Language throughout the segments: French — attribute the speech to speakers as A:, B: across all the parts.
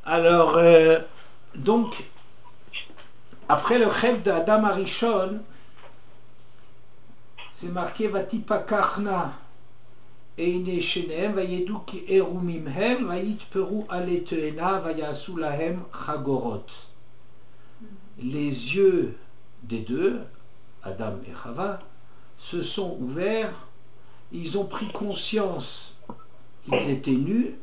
A: Alors, donc, après le chef d'Adam Arishon, c'est marqué Vatipakachna Eine Shenem Vayedu ki Erumimhem Vayitperu Aleteena Vayasu Lahem Chagorot. Les yeux des deux, Adam et Chava, se sont ouverts, ils ont pris conscience qu'ils étaient nus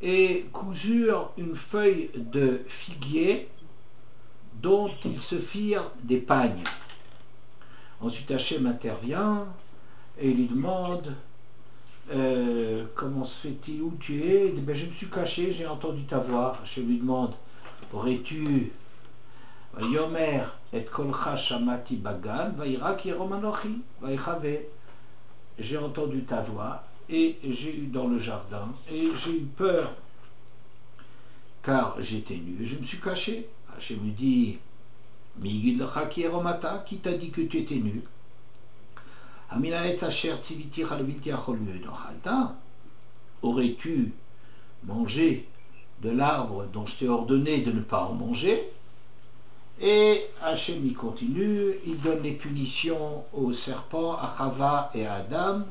A: et cousurent une feuille de figuier dont ils se firent des pagnes. Ensuite Hachem intervient et il lui demande comment se fait-il, où tu es? Il dit, ben, je me suis caché, j'ai entendu ta voix. Hachem lui demande, aurais-tu Yomer et kolcha shamati bagan vaïra ki romanochi vaïchave. J'ai entendu ta voix et j'ai eu dans le jardin et j'ai eu peur car j'étais nu et je me suis caché. Hachem me dit, qui t'a dit que tu étais nu? Aurais-tu mangé de l'arbre dont je t'ai ordonné de ne pas en manger? Et Hachem y continue, il donne les punitions aux serpents, à Chava et à Adam,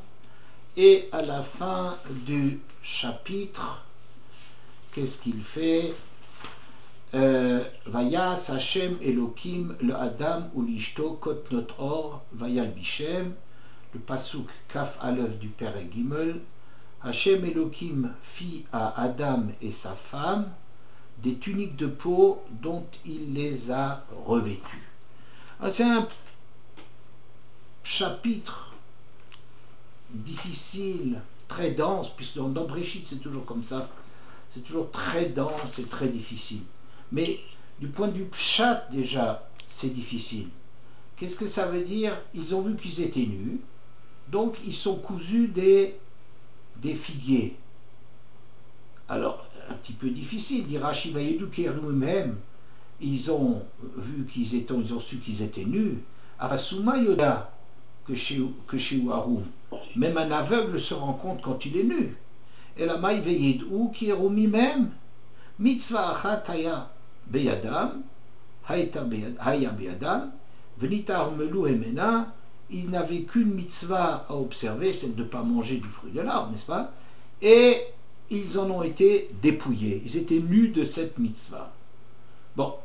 A: et à la fin du chapitre, qu'est-ce qu'il fait? Vayas Hachem Elokim le Adam ou l'Ishto Kotnot Or Vayal Bishem, le Pasuk Kaf Aleph du Père et Gimel. Hachem Elokim fit à Adam et sa femme des tuniques de peau dont il les a revêtues. C'est un chapitre difficile, très dense, puisque dans Bréchit c'est toujours comme ça, c'est toujours très dense et très difficile. Mais du point de vue pshat déjà, c'est difficile. Qu'est-ce que ça veut dire? Ils ont vu qu'ils étaient nus, donc ils sont cousus des figuiers. Alors, un petit peu difficile, dit Rashi Vayedu eux-mêmes, ils ont vu ils ont su qu'ils étaient nus. Afasuma Yoda, que chez Ouaroum, même un aveugle se rend compte quand il est nu. Et la maï Vayedu qui est même, mitzvah achat haya beyadam, haya beyadam, venita armelou emena, il n'avait qu'une mitzvah à observer, celle de ne pas manger du fruit de l'arbre, n'est-ce pas? Et ils en ont été dépouillés, ils étaient nus de cette mitzvah. Bon,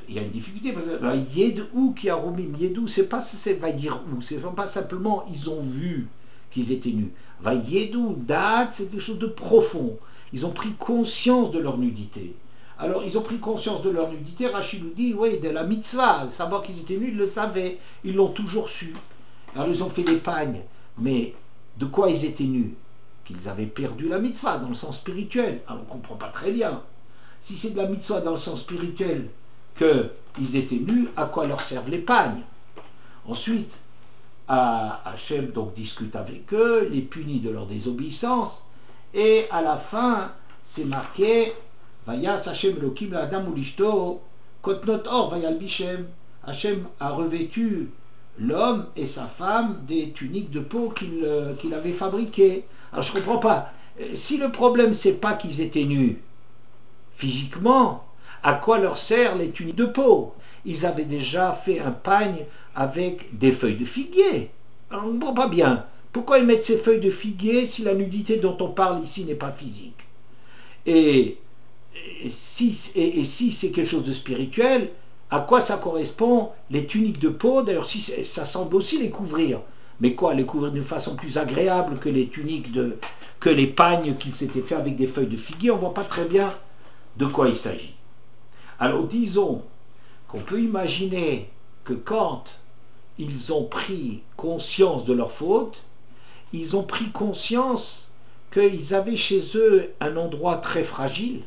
A: il y a une difficulté, parce que Yedou qui a romim, Yedou, c'est pas va dire où, c'est pas simplement ils ont vu qu'ils étaient nus. Yedou, dat, c'est quelque chose de profond. Ils ont pris conscience de leur nudité. Alors, ils ont pris conscience de leur nudité, Rachid nous dit, oui, de la mitzvah, savoir qu'ils étaient nus, ils le savaient, ils l'ont toujours su. Alors, ils ont fait des pagnes, mais de quoi ils étaient nus? Qu'ils avaient perdu la mitzvah, dans le sens spirituel. Alors, on ne comprend pas très bien. Si c'est de la mitzvah dans le sens spirituel, qu'ils étaient nus, à quoi leur servent les pagnes? Ensuite, Hachem donc discute avec eux, les punit de leur désobéissance, et à la fin, c'est marqué Vayas Hachem Elokim Adam ou l'Ishto Kotnot Or Vayal Bishem. Hachem a revêtu l'homme et sa femme des tuniques de peau qu'il avait fabriquées. Alors je ne comprends pas. Si le problème c'est pas qu'ils étaient nus physiquement, à quoi leur servent les tuniques de peau? Ils avaient déjà fait un pagne avec des feuilles de figuier. Alors on ne comprend pas bien. Pourquoi ils mettent ces feuilles de figuier si la nudité dont on parle ici n'est pas physique? Et si c'est quelque chose de spirituel, à quoi ça correspond les tuniques de peau? D'ailleurs, si ça semble aussi les couvrir. Mais quoi, les couvrir d'une façon plus agréable que les tuniques que les pagnes qu'ils s'étaient fait avec des feuilles de figuier? On ne voit pas très bien de quoi il s'agit. Alors disons qu'on peut imaginer que quand ils ont pris conscience de leur faute, ils ont pris conscience qu'ils avaient chez eux un endroit très fragile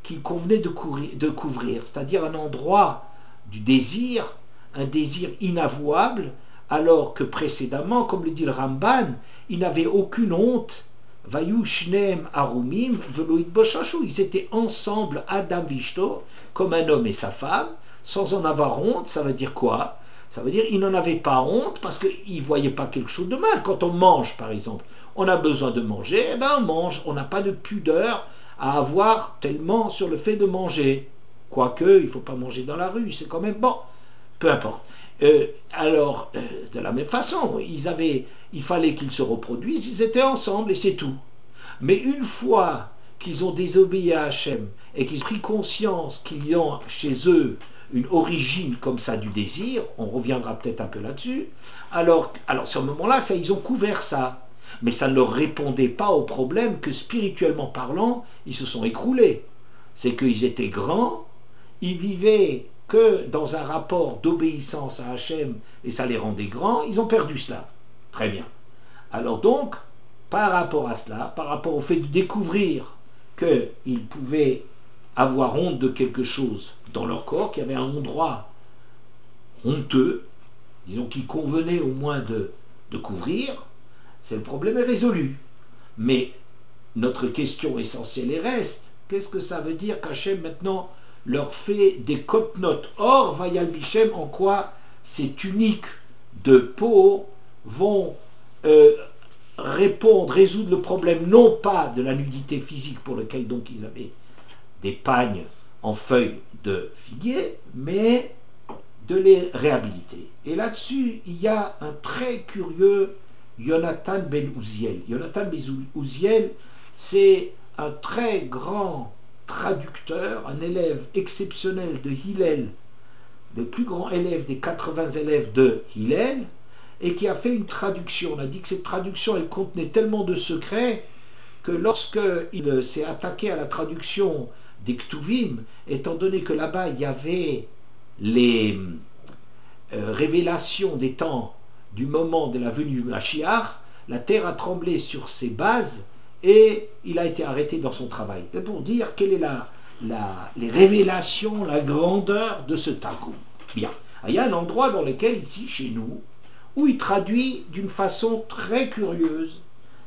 A: qu'il convenait de couvrir, c'est-à-dire un endroit du désir, un désir inavouable, alors que précédemment, comme le dit le Ramban, ils n'avaient aucune honte. Vayu shneem arumim veloïd boshashu. Ils étaient ensemble, Adam Vishto, comme un homme et sa femme, sans en avoir honte. Ça veut dire quoi? Ça veut dire qu'ils n'en avaient pas honte parce qu'ils ne voyaient pas quelque chose de mal. Quand on mange, par exemple, on a besoin de manger, eh ben on mange. On n'a pas de pudeur à avoir tellement sur le fait de manger. Quoique, il ne faut pas manger dans la rue, c'est quand même bon. Peu importe. De la même façon, il fallait qu'ils se reproduisent, ils étaient ensemble et c'est tout. Mais une fois qu'ils ont désobéi à Hachem et qu'ils ont pris conscience qu'il y a chez eux une origine comme ça du désir, on reviendra peut-être un peu là-dessus, alors sur ce moment-là, ils ont couvert ça. Mais ça ne leur répondait pas au problème que spirituellement parlant, ils se sont écroulés. C'est qu'ils étaient grands, ils vivaient que dans un rapport d'obéissance à Hachem et ça les rendait grands, ils ont perdu cela. Très bien. Alors donc, par rapport à cela, par rapport au fait de découvrir qu'ils pouvaient avoir honte de quelque chose dans leur corps, qu'il y avait un endroit honteux, disons qu'il convenait au moins de couvrir, le problème est résolu. Mais notre question essentielle reste, qu'est-ce que ça veut dire qu'Hachem maintenant leur fait des kotnot? Or, Vayal Bichem, en quoi ces tuniques de peau vont résoudre le problème non pas de la nudité physique pour lequel donc ils avaient des pagnes en feuilles de figuier, mais de les réhabiliter. Et là-dessus, il y a un très curieux Yonatan ben Uziel. Yonatan ben Uziel, c'est un très grand traducteur, un élève exceptionnel de Hillel, le plus grand élève des 80 élèves de Hillel, et qui a fait une traduction. On a dit que cette traduction, elle contenait tellement de secrets que lorsqu'il s'est attaqué à la traduction des Ktuvim, étant donné que là-bas il y avait les révélations des temps du moment de la venue du Mashiach, la terre a tremblé sur ses bases et il a été arrêté dans son travail. C'est pour dire quelle est les révélations, la grandeur de ce Targum. Bien. Il y a un endroit dans lequel, ici, chez nous, où il traduit d'une façon très curieuse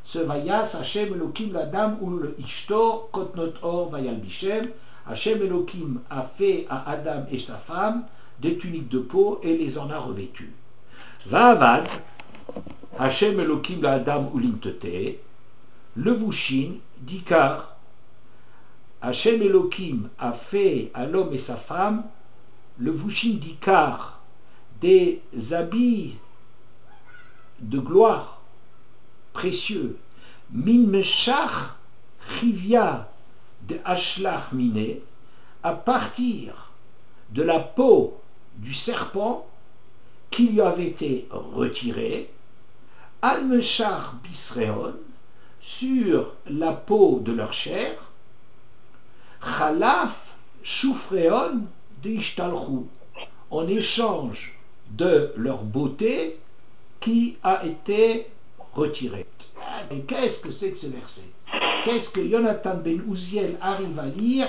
A: ce Vayas Hashem Elohim l'Adam ou le Ishto Kotnot Or Vayal Bichem. Hashem Elohim a fait à Adam et sa femme des tuniques de peau et les en a revêtues. Va'avad Hashem Elohim l'Adam ou l'Imtete le Vushin d'Ikar. Hashem Elohim a fait à l'homme et sa femme le Vushin d'Ikar, des habits de gloire précieux. Min meshach chivia de ashlach mine, à partir de la peau du serpent qui lui avait été retirée, al meshach bisreon, sur la peau de leur chair, chalaf shufreon de ishtalchu, en échange de leur beauté qui a été retirée. Et qu'est-ce que c'est que ce verset? Qu'est-ce que Yonatan ben Uziel arrive à lire?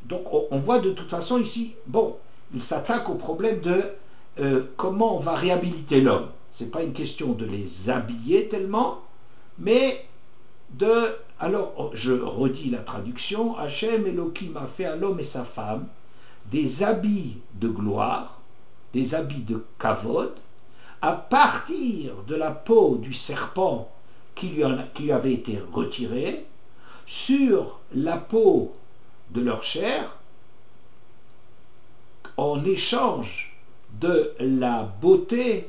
A: Donc on voit de toute façon ici, bon, il s'attaque au problème de comment on va réhabiliter l'homme. C'est pas une question de les habiller tellement, mais alors je redis la traduction, Hachem Elohim a fait à l'homme et sa femme des habits de gloire, des habits de kavod, à partir de la peau du serpent qui lui avait été retirée, sur la peau de leur chair, en échange de la beauté,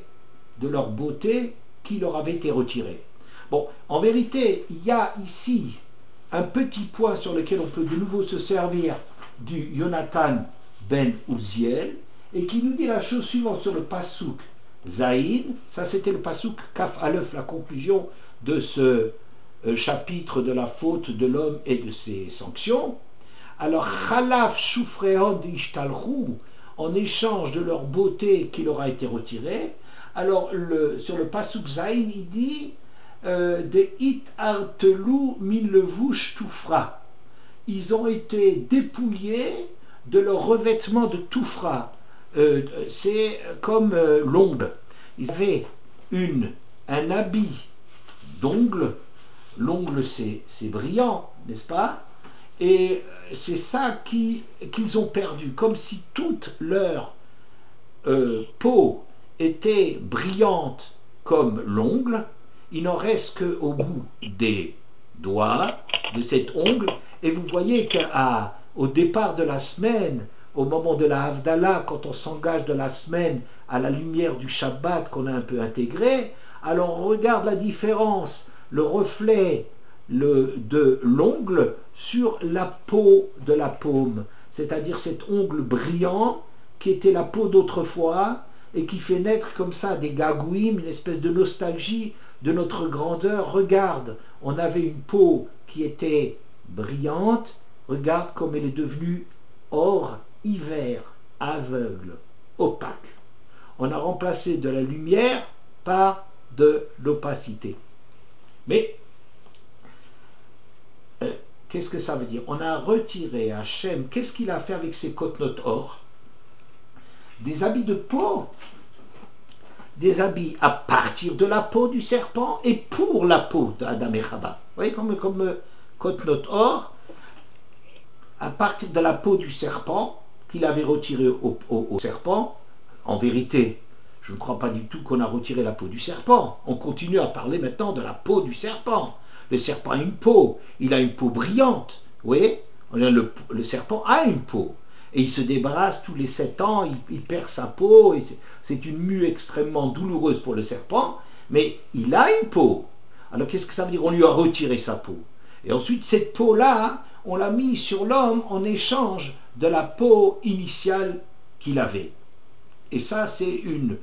A: de leur beauté qui leur avait été retirée. Bon, en vérité, il y a ici un petit point sur lequel on peut de nouveau se servir du Yonatan ben Uziel, et qui nous dit la chose suivante sur le Passouk Zaïd. Ça c'était le Passouk Kaf Aleph, la conclusion de ce chapitre de la faute de l'homme et de ses sanctions. Alors, Chalaf Shufreon d'Ishtalchou, en échange de leur beauté qui leur a été retirée. Alors, sur le Passouk Zaïd, il dit de It Artelou min levouche Toufra. Ils ont été dépouillés de leur revêtement de Toufra. C'est comme l'ongle. Ils avaient un habit d'ongle. L'ongle, c'est brillant, n'est-ce pas? Et c'est ça qu'ils ont perdu. Comme si toute leur peau était brillante comme l'ongle. Il n'en reste qu'au bout des doigts de cet ongle, et vous voyez qu'au départ de la semaine, au moment de la Havdalah, quand on s'engage de la semaine à la lumière du Shabbat qu'on a un peu intégré, alors on regarde la différence, le reflet de l'ongle sur la peau de la paume, c'est-à-dire cet ongle brillant qui était la peau d'autrefois et qui fait naître comme ça des gagouim, une espèce de nostalgie de notre grandeur. Regarde, on avait une peau qui était brillante, regarde comme elle est devenue or, hiver, aveugle, opaque. On a remplacé de la lumière par de l'opacité. Mais qu'est-ce que ça veut dire? On a retiré Hachem. Qu'est-ce qu'il a fait avec ses côtes-notes or? Des habits de peau, des habits à partir de la peau du serpent et pour la peau d'Adam et Chava. Vous voyez comme côte-note or, à partir de la peau du serpent, qu'il avait retiré au serpent. En vérité, je ne crois pas du tout qu'on a retiré la peau du serpent. On continue à parler maintenant de la peau du serpent. Le serpent a une peau, il a une peau brillante. Vous voyez, le serpent a une peau. Et il se débarrasse tous les 7 ans, il perd sa peau. C'est une mue extrêmement douloureuse pour le serpent, mais il a une peau. Alors qu'est-ce que ça veut dire? On lui a retiré sa peau. Et ensuite, cette peau-là, on l'a mise sur l'homme en échange de la peau initiale qu'il avait. Et ça, c'est une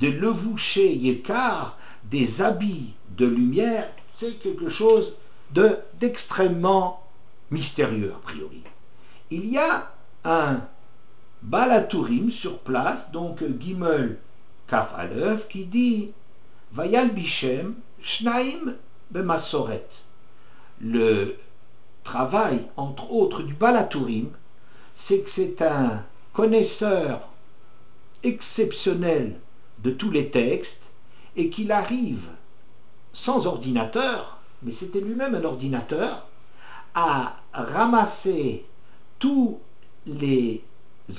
A: de levouché yekar, des habits de lumière, c'est quelque chose d'extrêmement mystérieux a priori. Il y a un Balatourim sur place, donc Gimel Kaf Aleph, qui dit Vayal Bishem Shnaim Bemasoret. Le travail, entre autres, du Balatourim, c'est que c'est un connaisseur exceptionnel de tous les textes et qu'il arrive sans ordinateur, mais c'était lui-même un ordinateur, à ramasser tous les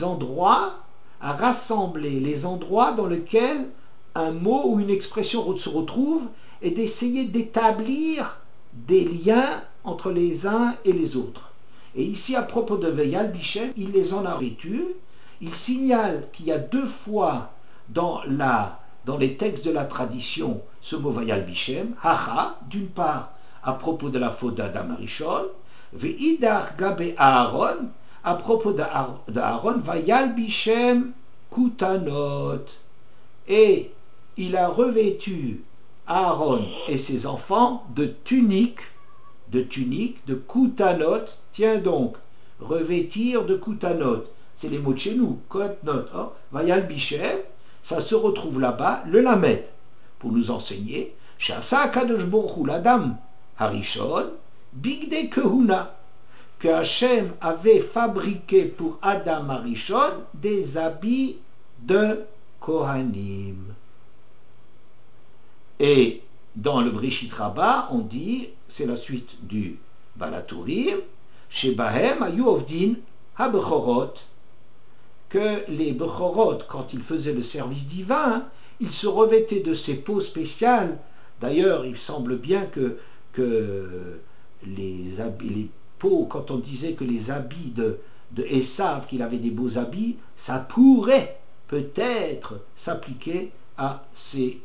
A: endroits, à rassembler les endroits dans lesquels un mot ou une expression se retrouve et d'essayer d'établir des liens entre les uns et les autres. Et ici, à propos de Vayal Bishem, il les en a vêtus. Il signale qu'il y a 2 fois dans les textes de la tradition ce mot Vayal Bishem, haha, d'une part à propos de la faute d'Adam Arishon, ve'idar gabe Aaron, à propos d'Aaron, Vayal Bishem Kutanot. Et il a revêtu Aaron et ses enfants de tuniques, de Kutanot. Tiens donc, revêtir de Kutanot. C'est les mots de chez nous, Kutanot. Oh, Vayal Bishem, ça se retrouve là-bas, le Lamed, pour nous enseigner, Shasa Kadosh Baruch Hu l'Adam Harishon, Bigde Kehuna, que Hachem avait fabriqué pour Adam Harishon des habits de Kohanim. Et dans le Brishit Rabbah, on dit, c'est la suite du Balatourim, Shebahem Ayu Ovdin HaBechorot, que les Bechorot, quand ils faisaient le service divin, ils se revêtaient de ces peaux spéciales. D'ailleurs, il semble bien que les peaux, quand on disait que les habits de Esav, qu'il avait des beaux habits, ça pourrait peut-être s'appliquer à ces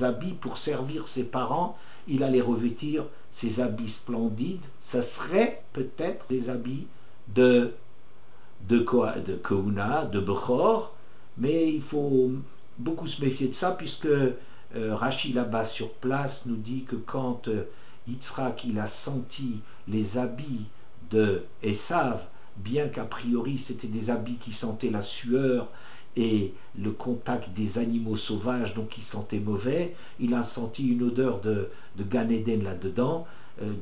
A: habits pour servir ses parents. Il allait revêtir ces habits splendides. Ça serait peut-être des habits de Kohuna, de Bechor, mais il faut beaucoup se méfier de ça, puisque Rashi là-bas sur place nous dit que quand Yitzhak il a senti les habits de Esav, bien qu'a priori c'était des habits qui sentaient la sueur et le contact des animaux sauvages, donc qui sentaient mauvais, il a senti une odeur de Gan Eden là-dedans,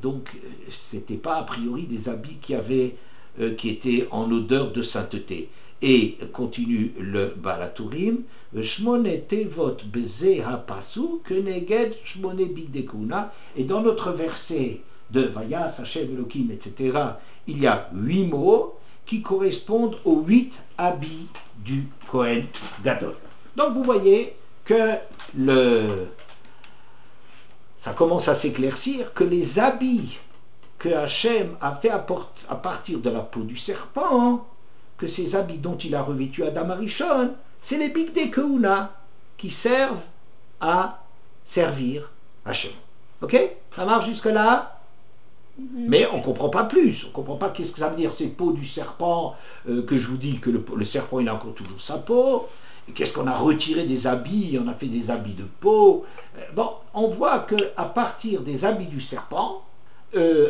A: donc c'était pas a priori des habits qui étaient en odeur de sainteté. Et continue le Balatourim, Shmone Tevot Beze Hapasu Keneged Shmone Bigdekuna. Et dans notre verset de Vayas Hashem Elohim, etc., il y a 8 mots qui correspondent aux 8 habits du Kohen Gadol. Donc vous voyez que ça commence à s'éclaircir, que les habits que Hachem a fait à partir de la peau du serpent, que ces habits dont il a revêtu Adam Arishon, c'est les Bigdei Kehuna qui servent à servir Hachem. Ok? Ça marche jusque-là? Mais on ne comprend pas plus, on ne comprend pas qu'est-ce que ça veut dire ces peaux du serpent, que je vous dis que le serpent il a encore toujours sa peau, et qu'est-ce qu'on a retiré des habits, on a fait des habits de peau. Bon, on voit qu'à partir des habits du serpent,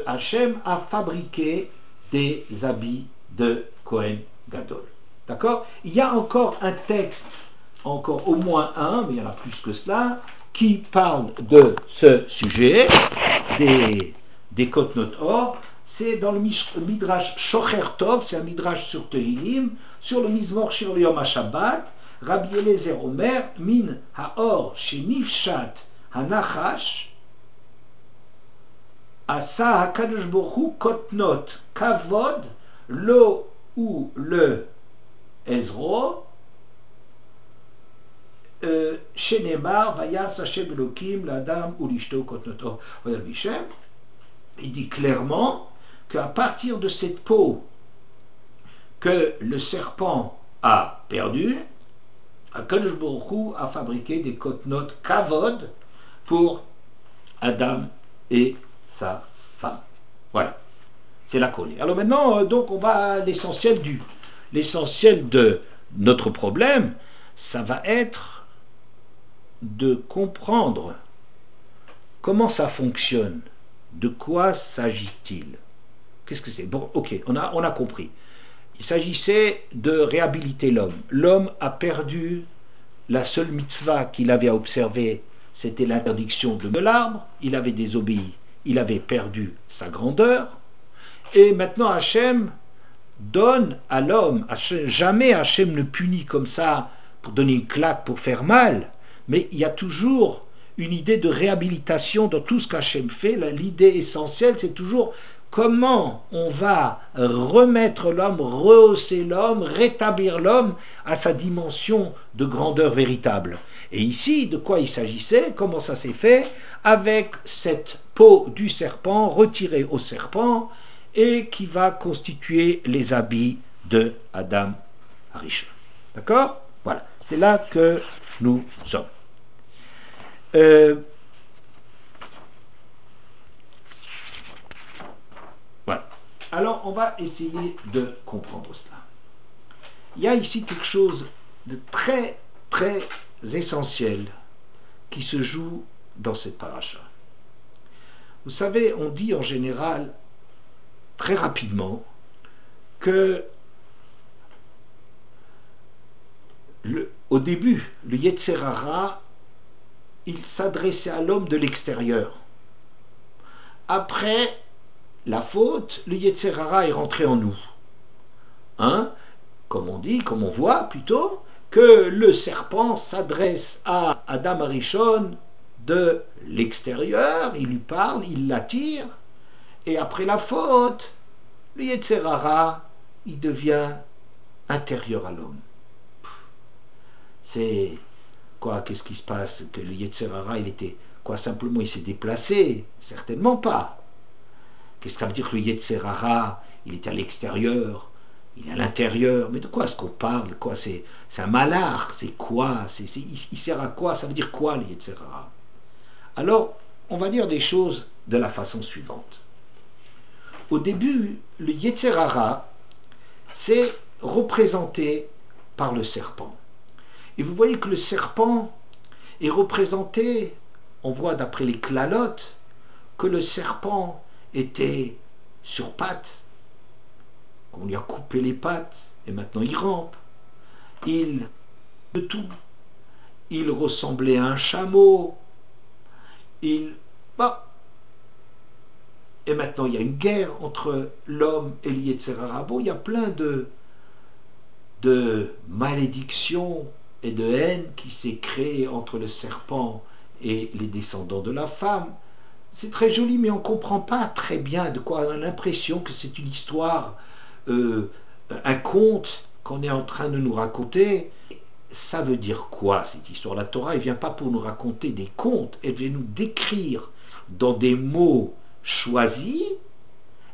A: Hachem a fabriqué des habits de Kohen Gadol. D'accord? Il y a encore un texte, encore au moins un, mais il y en a plus que cela, qui parle de ce sujet, des Kotnot Or. C'est dans le Midrash Shocher Tov, c'est un Midrash sur Tehillim, sur le Mizmor Shir Yom HaShabbat, Rabbi Eliezer Omer, Min Haor Shenifshat Hanachash, Asa HaKadosh Baruch Hu Kotnot Kavod, Lo ou le Ezro, Shenemar Vayas Hashem Elokim L'Adam ou l'Ishto Kotnot Or. Il dit clairement qu'à partir de cette peau que le serpent a perdue, HaKadosh Baruch Hu a fabriqué des Kotnot Kavod pour Adam et sa femme. Voilà, c'est la collée. Alors maintenant, donc on va à l'essentiel de notre problème, ça va être de comprendre comment ça fonctionne. De quoi s'agit-il? Qu'est-ce que c'est? Bon, ok, on a compris. Il s'agissait de réhabiliter l'homme. L'homme a perdu la seule mitzvah qu'il avait à observer, c'était l'interdiction de l'arbre. Il avait désobéi, il avait perdu sa grandeur. Et maintenant Hachem donne à l'homme, jamais Hachem ne punit comme ça pour donner une claque, pour faire mal, mais il y a toujours une idée de réhabilitation dans tout ce qu'Hachem fait. L'idée essentielle, c'est toujours comment on va remettre l'homme, rehausser l'homme, rétablir l'homme à sa dimension de grandeur véritable. Et ici, de quoi il s'agissait? Comment ça s'est fait? Avec cette peau du serpent retirée au serpent et qui va constituer les habits de Adam Arishon. D'accord? Voilà, c'est là que nous sommes. Voilà. Alors, on va essayer de comprendre cela. Il y a ici quelque chose de très, très essentiel qui se joue dans cette paracha. Vous savez, on dit en général, très rapidement, que au début, le Yetzer Hara, il s'adressait à l'homme de l'extérieur. Après la faute, le Yetzer Hara est rentré en nous. Hein? Comme on dit, comme on voit plutôt, que le serpent s'adresse à Adam Arishon de l'extérieur, il lui parle, il l'attire, et après la faute, le Yetzer Hara, il devient intérieur à l'homme. C'est quoi? Qu'est-ce qui se passe? Que le Yetzer Hara, il était quoi? Simplement, il s'est déplacé? Certainement pas. Qu'est-ce que ça veut dire que le Yetzer Hara, il est à l'extérieur, il est à l'intérieur? Mais de quoi est-ce qu'on parle? Quoi? C'est un malard? C'est quoi? Il sert à quoi? Ça veut dire quoi, le Yetzer Hara? Alors, on va dire des choses de la façon suivante. Au début, le Yetzer Hara, c'est représenté par le serpent. Et vous voyez que le serpent est représenté, on voit d'après les klalotes, que le serpent était sur pattes, on lui a coupé les pattes, et maintenant il rampe. Il de tout. Il ressemblait à un chameau. Et maintenant il y a une guerre entre l'homme et le Yetzer Hara. Bon, il y a plein de malédictions et de haine qui s'est créée entre le serpent et les descendants de la femme. C'est très joli, mais on ne comprend pas très bien de quoi. On a l'impression que c'est une histoire, un conte qu'on est en train de nous raconter. Ça veut dire quoi, cette histoire? La Torah, elle ne vient pas pour nous raconter des contes, elle vient nous décrire dans des mots choisis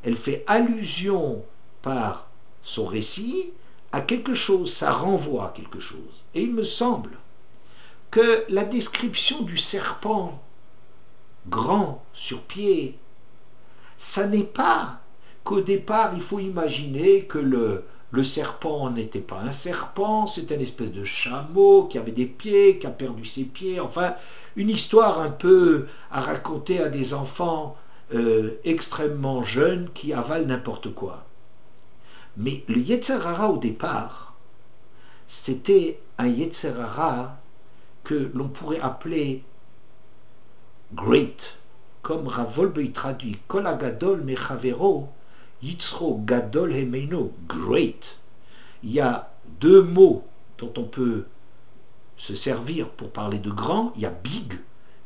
A: elle fait allusion par son récit à quelque chose, ça renvoie à quelque chose. Et il me semble que la description du serpent grand sur pied, ça n'est pas qu'au départ il faut imaginer que le serpent n'était pas un serpent, c'est une espèce de chameau qui avait des pieds, qui a perdu ses pieds, enfin une histoire un peu à raconter à des enfants extrêmement jeunes qui avalent n'importe quoi. Mais le Yetzer Hara au départ, c'était un Yetzer Hara que l'on pourrait appeler great, comme Rav Wolbe traduit Kol Hagadol Mechavero Yitzro Gadol Hemeino, great. Il y a deux mots dont on peut se servir pour parler de grand. Il y a big,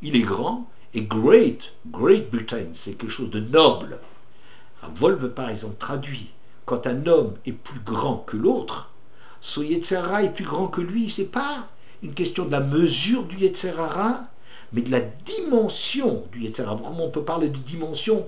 A: il est grand, et great, Great Britain, c'est quelque chose de noble. Rav Wolbe par exemple traduit, quand un homme est plus grand que l'autre, son Yetzer Hara est plus grand que lui, c'est pas une question de la mesure du Yetzer Hara, mais de la dimension du Yetzer Hara. Comment on peut parler de dimension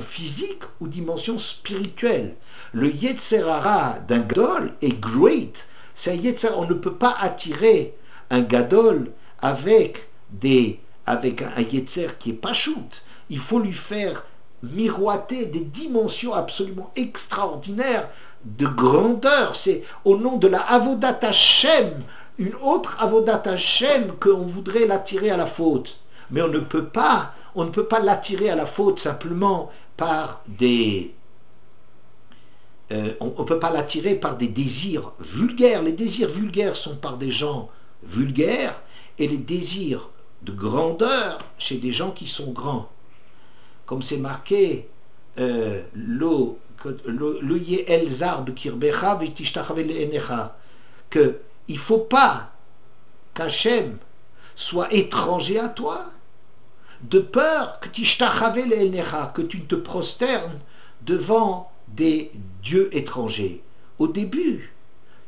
A: physique ou dimension spirituelle? Le Yetzer Hara d'un Gadol est great. C'est un Yetzer Hara. On ne peut pas attirer un Gadol avec un Yetzer qui est pas shoot. Il faut lui faire miroiter des dimensions absolument extraordinaires de grandeur. C'est au nom de la Avodat Hashem, une autre Avodat Hashem, qu'on voudrait l'attirer à la faute. Mais on ne peut pas l'attirer à la faute simplement par des... on ne peut pas l'attirer par des désirs vulgaires. Les désirs vulgaires sont par des gens vulgaires, et les désirs de grandeur chez des gens qui sont grands. Comme c'est marqué, lo ye'elzar b'kirbecha v'tishtachave le'enecha, que il ne faut pas qu'Hachem soit étranger à toi, de peur que tishtachave le'enecha, que tu ne te prosternes devant des dieux étrangers. Au début,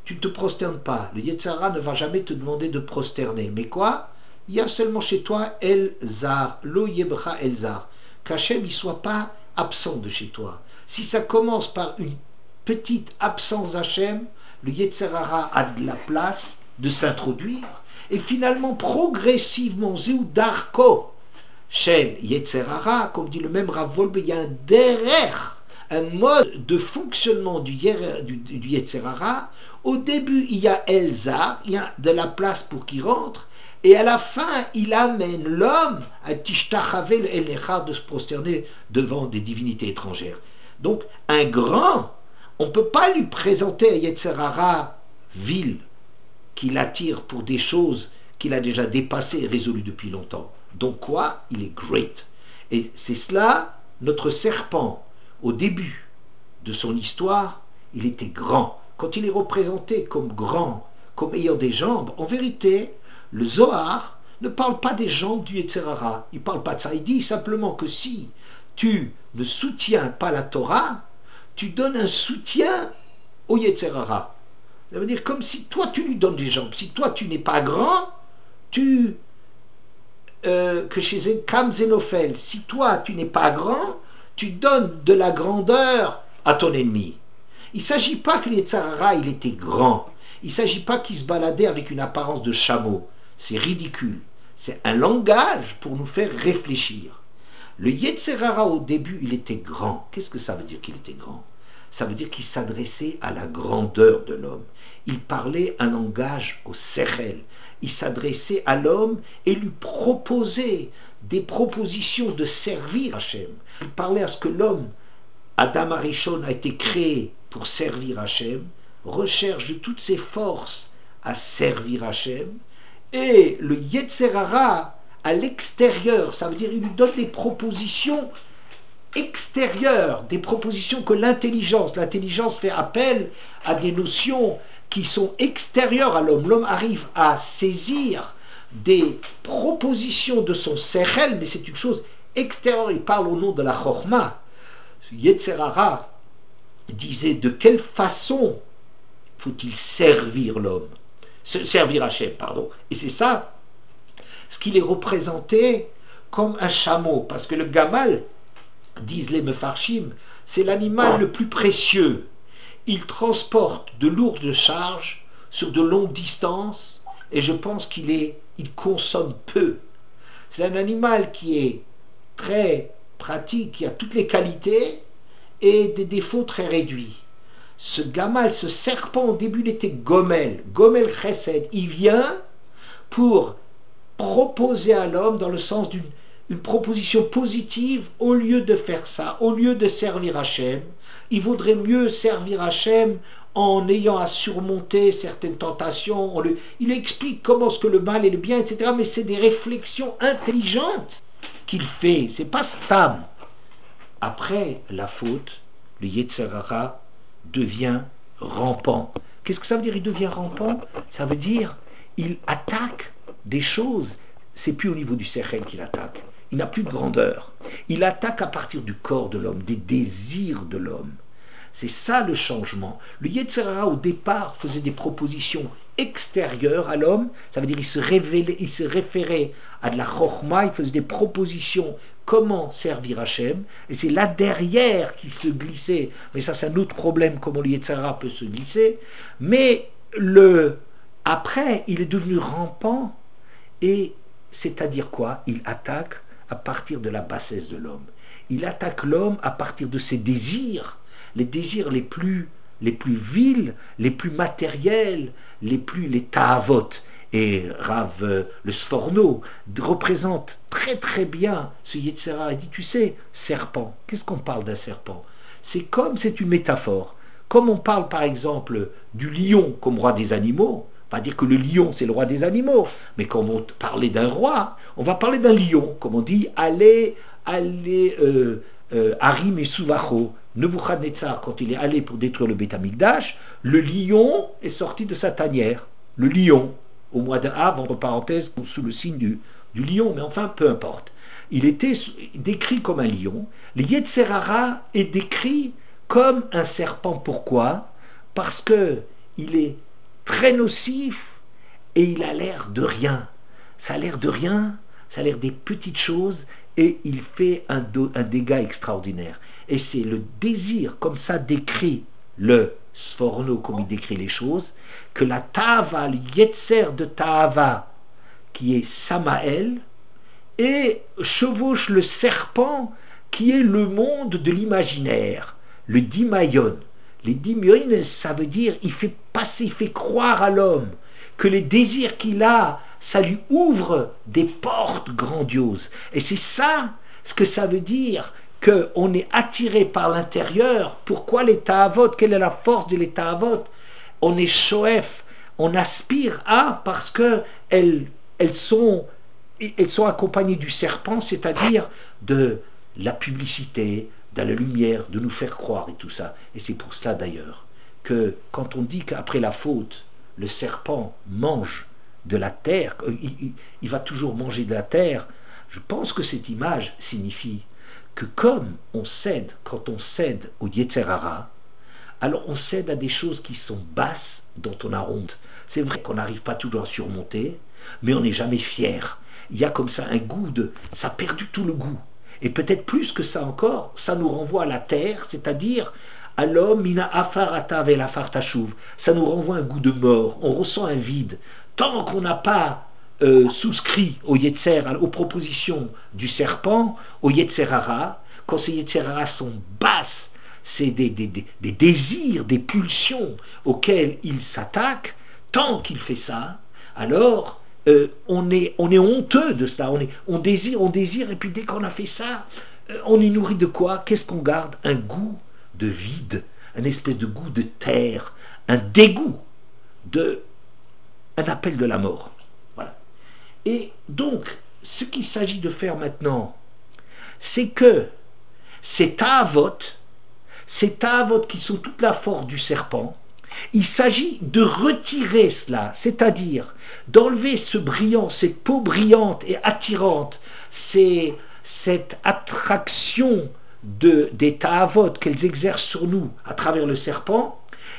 A: tu ne te prosternes pas. Le Yetzer Hara ne va jamais te demander de prosterner. Mais quoi? Il y a seulement chez toi Elzar, lo yebcha Elzar, qu'Hachem ne soit pas absent de chez toi. Si ça commence par une petite absence d'Hachem, le Yetzer Hara a de la place de s'introduire, et finalement, progressivement, Zéou Darko, Shel Yetzer Hara, comme dit le même Rav Wolbe, il y a un derrière, un mode de fonctionnement du Yetzer Hara. Au début, il y a Elzar, il y a de la place pour qu'il rentre, et à la fin, il amène l'homme à Tishtachavel el-Nechar, de se prosterner devant des divinités étrangères. Donc, un grand, on ne peut pas lui présenter un Yetzer Hara vil, qui l'attire pour des choses qu'il a déjà dépassées et résolues depuis longtemps. Donc quoi? Il est great. Et c'est cela, notre serpent, au début de son histoire, il était grand. Quand il est représenté comme grand, comme ayant des jambes, en vérité, le Zohar ne parle pas des jambes du Yetzer Hara. Il ne parle pas de ça. Il dit simplement que si tu ne soutiens pas la Torah, tu donnes un soutien au Yetzer Hara. Ça veut dire comme si toi tu lui donnes des jambes. Si toi tu n'es pas grand, que chez Kam Zénophel, si toi tu n'es pas grand, tu donnes de la grandeur à ton ennemi. Il ne s'agit pas que le Yetzer Hara il était grand. Il ne s'agit pas qu'il se baladait avec une apparence de chameau. C'est ridicule. C'est un langage pour nous faire réfléchir. Le Yetzer Hara au début, il était grand. Qu'est-ce que ça veut dire qu'il était grand? Ça veut dire qu'il s'adressait à la grandeur de l'homme. Il parlait un langage au sechel. Il s'adressait à l'homme et lui proposait des propositions de servir Hachem. Il parlait à ce que l'homme, Adam Arishon, a été créé pour servir Hachem, recherche de toutes ses forces à servir Hachem, et le Yetzer Hara à l'extérieur, ça veut dire il lui donne des propositions extérieures, des propositions que l'intelligence fait appel à des notions qui sont extérieures à l'homme. L'homme arrive à saisir des propositions de son sechel, mais c'est une chose extérieure. Il parle au nom de la Chokhma. Yetzer Hara disait de quelle façon faut-il servir l'homme, servir Hachem, pardon. Et c'est ça, ce qu'il est représenté comme un chameau, parce que le gamal, disent les mefarshim, c'est l'animal le plus précieux. Il transporte de lourdes charges sur de longues distances et je pense il consomme peu. C'est un animal qui est très pratique, qui a toutes les qualités et des défauts très réduits. Ce gamal, ce serpent, au début il était gomel chesed, il vient pour proposer à l'homme dans le sens d'une proposition positive. Au lieu de faire ça, au lieu de servir Hachem, il vaudrait mieux servir Hachem en ayant à surmonter certaines tentations. Il explique comment ce que le mal et le bien, etc. Mais c'est des réflexions intelligentes qu'il fait, c'est pas stam. Après la faute, le Yetzer Hara devient rampant. Qu'est-ce que ça veut dire, il devient rampant? Ça veut dire il attaque des choses. C'est plus au niveau du sechel qu'il attaque. Il n'a plus de grandeur. Il attaque à partir du corps de l'homme, des désirs de l'homme. C'est ça le changement. Le Yetzer Hara au départ faisait des propositions extérieures à l'homme. Ça veut dire il se référait à de la chokhma, il faisait des propositions comment servir Hachem. Et c'est là derrière qu'il se glissait. Mais ça c'est un autre problème, comment le Yetzer Hara peut se glisser. Mais après il est devenu rampant. Et c'est-à-dire quoi? Il attaque à partir de la bassesse de l'homme. Il attaque l'homme à partir de ses désirs, les désirs les plus vils, les plus matériels, les ta'avot. Et Rav le Sforno représente très très bien ce Yetzer Hara. Il dit, tu sais, serpent, qu'est-ce qu'on parle d'un serpent? C'est une métaphore. Comme on parle par exemple du lion comme roi des animaux, pas dire que le lion c'est le roi des animaux, mais quand on parlait d'un roi, on va parler d'un lion, comme on dit, allez, Harim et Souvacho, Nebuchadnezzar, quand il est allé pour détruire le Beth Amikdash, le lion est sorti de sa tanière, le lion, au mois d'Av, entre parenthèses, sous le signe du lion, mais enfin, peu importe. Il était décrit comme un lion. Le Yetzer Hara est décrit comme un serpent. Pourquoi? Parce que il est très nocif et il a l'air de rien. Ça a l'air de rien, ça a l'air des petites choses et il fait un dégât extraordinaire. Et c'est le désir, comme ça décrit le Sforno, comme il décrit les choses, que la Ta'ava, le Yetzer de Ta'ava, qui est Samaël, et chevauche le serpent qui est le monde de l'imaginaire, le Dimayon. Les Dimayon, ça veut dire, il fait passer, il fait croire à l'homme que les désirs qu'il a, ça lui ouvre des portes grandioses. Et c'est ça, ce que ça veut dire, qu'on est attiré par l'intérieur. Pourquoi les ta'avot? Quelle est la force de les ta'avot? On est shoef, on aspire à, parce que elles sont accompagnées du serpent, c'est-à-dire de la publicité, de la lumière, de nous faire croire et tout ça. Et c'est pour cela d'ailleurs que quand on dit qu'après la faute, le serpent mange de la terre, il va toujours manger de la terre, je pense que cette image signifie que comme on cède, quand on cède au Yetzer Hara, alors on cède à des choses qui sont basses, dont on a honte. C'est vrai qu'on n'arrive pas toujours à surmonter, mais on n'est jamais fier. Il y a comme ça un goût ça a perdu tout le goût. Et peut-être plus que ça encore, ça nous renvoie à la terre, c'est-à-dire à l'homme, mina afar atav el afar tashuv. Ça nous renvoie un goût de mort, on ressent un vide. Tant qu'on n'a pas souscrit au Yetzer, aux propositions du serpent, au Yetzer Hara, quand ces Yetzer Hara sont basses, c'est des désirs, des pulsions auxquelles il s'attaque, tant qu'il fait ça, alors on est honteux de cela, on désire, et puis dès qu'on a fait ça, on est nourri de quoi? Qu'est-ce qu'on garde? Un goût de vide, un espèce de goût de terre, un dégoût, un appel de la mort. Voilà. Et donc, ce qu'il s'agit de faire maintenant, c'est que ces ta'avot qui sont toute la force du serpent, il s'agit de retirer cela, c'est-à-dire d'enlever ce brillant, cette peau brillante et attirante, cette attraction des ta'avot qu'elles exercent sur nous à travers le serpent.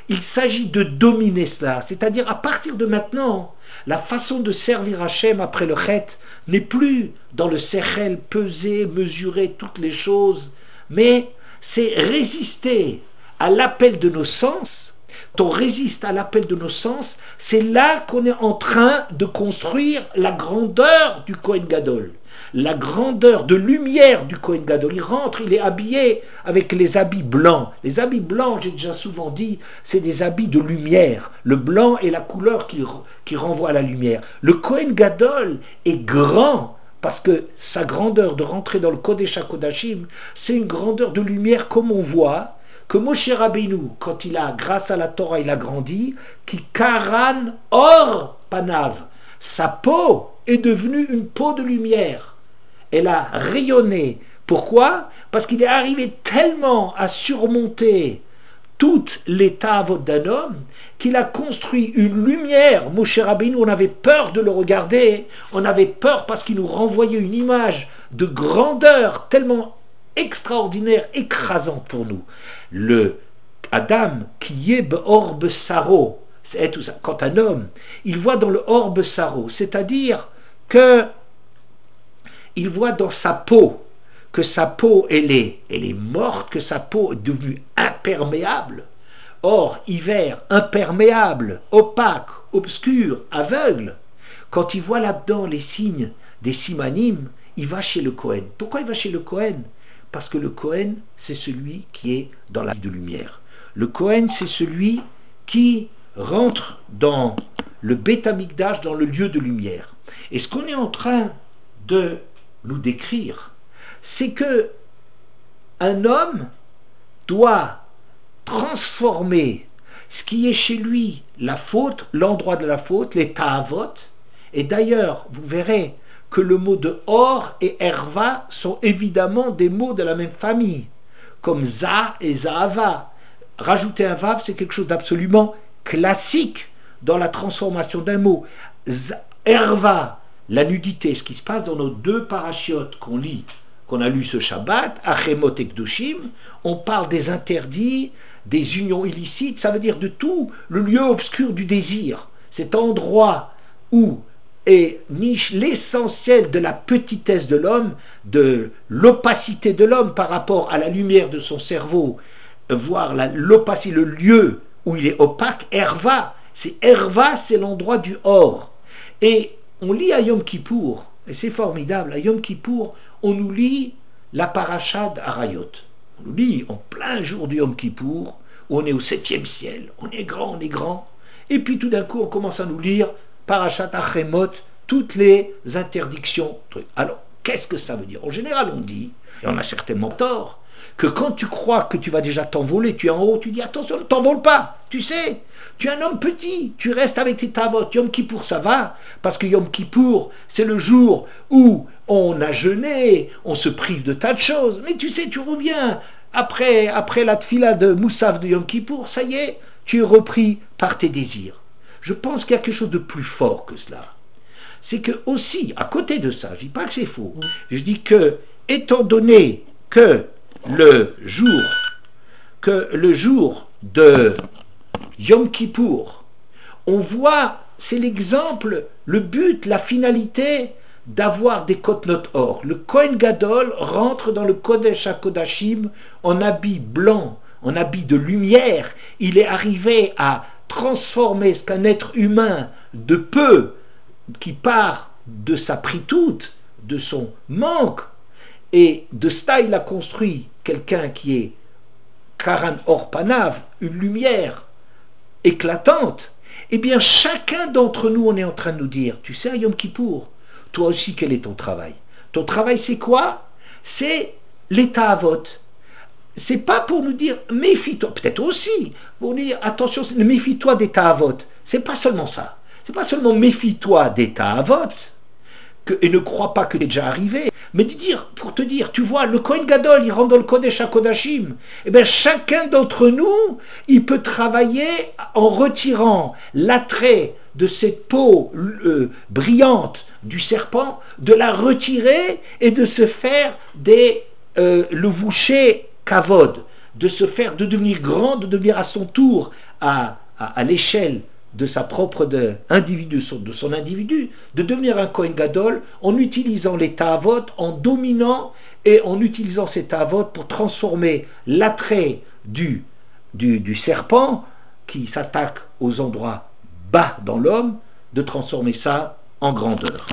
A: Il s'agit de dominer cela, c'est-à-dire à partir de maintenant, la façon de servir Hachem après le chet n'est plus dans le sechel, peser, mesurer toutes les choses mais c'est résister à l'appel de nos sens. Quand on résiste à l'appel de nos sens, c'est là qu'on est en train de construire la grandeur du Kohen Gadol, la grandeur de lumière du Kohen Gadol. Il rentre, il est habillé avec les habits blancs. Les habits blancs, j'ai déjà souvent dit, c'est des habits de lumière. Le blanc est la couleur qui renvoie à la lumière. Le Kohen Gadol est grand, parce que sa grandeur de rentrer dans le Kodesh HaKodashim, c'est une grandeur de lumière comme on voit que Moshe Rabbeinu, quand il a, grâce à la Torah, il a grandi, qui karan or panav, sa peau est devenue une peau de lumière. Elle a rayonné. Pourquoi? Parce qu'il est arrivé tellement à surmonter toutes les ta'avot d'un homme qu'il a construit une lumière. Moshe Rabbeinu, on avait peur de le regarder, on avait peur parce qu'il nous renvoyait une image de grandeur tellement extraordinaire, écrasante pour nous. Le Adam qui est be'or besaro, c'est tout ça. Quand un homme, il voit dans le or besaro, c'est-à-dire que il voit dans sa peau que sa peau elle est morte, que sa peau est devenue imperméable. Or, hiver, imperméable, opaque, obscur, aveugle. Quand il voit là-dedans les signes des simanim, il va chez le Kohen. Pourquoi il va chez le Kohen? Parce que le Kohen, c'est celui qui est dans la vie de lumière. Le Kohen, c'est celui qui rentre dans le Beth Amikdash, dans le lieu de lumière. Et ce qu'on est en train de nous décrire, c'est que un homme doit transformer ce qui est chez lui la faute, l'endroit de la faute, les ta'avot. Et d'ailleurs, vous verrez que le mot de or et erva sont évidemment des mots de la même famille, comme za et zaava. Rajouter un vav, c'est quelque chose d'absolument classique dans la transformation d'un mot. Erva, la nudité, ce qui se passe dans nos deux parachiotes qu'on lit, qu'on a lu ce Shabbat, Achemot et Kdushim, on parle des interdits, des unions illicites, ça veut dire de tout le lieu obscur du désir, cet endroit où est niche l'essentiel de la petitesse de l'homme, de l'opacité de l'homme par rapport à la lumière de son cerveau, voir l'opacité, le lieu où il est opaque. Erva, c'est l'endroit du or. Et on lit à Yom Kippour, et c'est formidable, à Yom Kippour, on nous lit la paracha d'Arayot. On nous lit en plein jour du Yom Kippour, où on est au 7e ciel, on est grand, et puis tout d'un coup on commence à nous lire Parashat Achemot, toutes les interdictions. Alors, qu'est-ce que ça veut dire? En général, on dit, et on a certainement tort, que quand tu crois que tu vas déjà t'envoler, tu es en haut, tu dis attention, ne t'envole pas, tu sais, tu es un homme petit, tu restes avec tes tavot. Yom Kippour, ça va, parce que Yom Kippour, c'est le jour où on a jeûné, on se prive de tas de choses, mais tu sais, tu reviens après la tfila de Moussaf de Yom Kippour, ça y est, tu es repris par tes désirs. Je pense qu'il y a quelque chose de plus fort que cela. C'est que aussi, à côté de ça, je ne dis pas que c'est faux, je dis que, étant donné que le jour de Yom Kippour, on voit, c'est l'exemple, le but, la finalité d'avoir des kotnot or. Le Kohen Gadol rentre dans le Kodesh HaKodashim en habit blanc, en habit de lumière. Il est arrivé à transformer ce qu'un être humain de peu, qui part de sa pritoute, de son manque, et de cela il a construit quelqu'un qui est Karan Or Panav, une lumière éclatante. Eh bien chacun d'entre nous, on est en train de nous dire, tu sais à Yom Kippour, toi aussi quel est ton travail? Ton travail c'est quoi? C'est les ta'avot. C'est pas pour nous dire méfie-toi, peut-être aussi, pour nous dire attention, méfie-toi des ta'avot. C'est pas seulement ça. C'est pas seulement méfie-toi des ta'avot, et ne crois pas que c'est déjà arrivé, mais de dire, pour te dire, tu vois, le Kohen Gadol, il rentre dans le Kodesh HaKodashim, et bien chacun d'entre nous, il peut travailler en retirant l'attrait de cette peau brillante du serpent, de la retirer et de se faire le voucher kavod, de devenir grand, de devenir à son tour à l'échelle
B: de sa propre individu, de son individu, de devenir un Kohen Gadol en utilisant les ta'avot, en dominant et en utilisant ces ta'avot pour transformer l'attrait du serpent qui s'attaque aux endroits bas dans l'homme, de transformer ça en grandeur.